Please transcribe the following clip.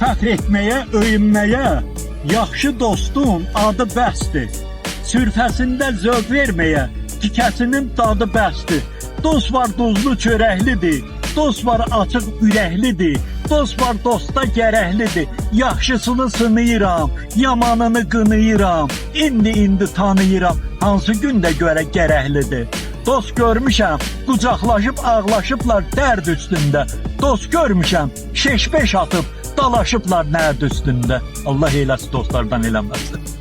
fəxr etməyə, öyünməyə, yaxşı dostun adı bəsdir. Sürfəsində zövq verməyə, tikəsinin dadı bəsdir. Dost var duzlu çörəklidir, dost var açıq ürəklidir, dost var dosta gərəklidir. Yaxşısını sınayıram, yamanını qınayıram, indi tanıyıram, hansı gündə görə gərəklidir. Dost görmüşəm, qucaqlaşıb ağlaşıblar dərd üstündə. Dost görmüşəm, şeş-beş atıb dalaşıblar nərd üstündə. Allah eyləsin dostlardan eləməsin.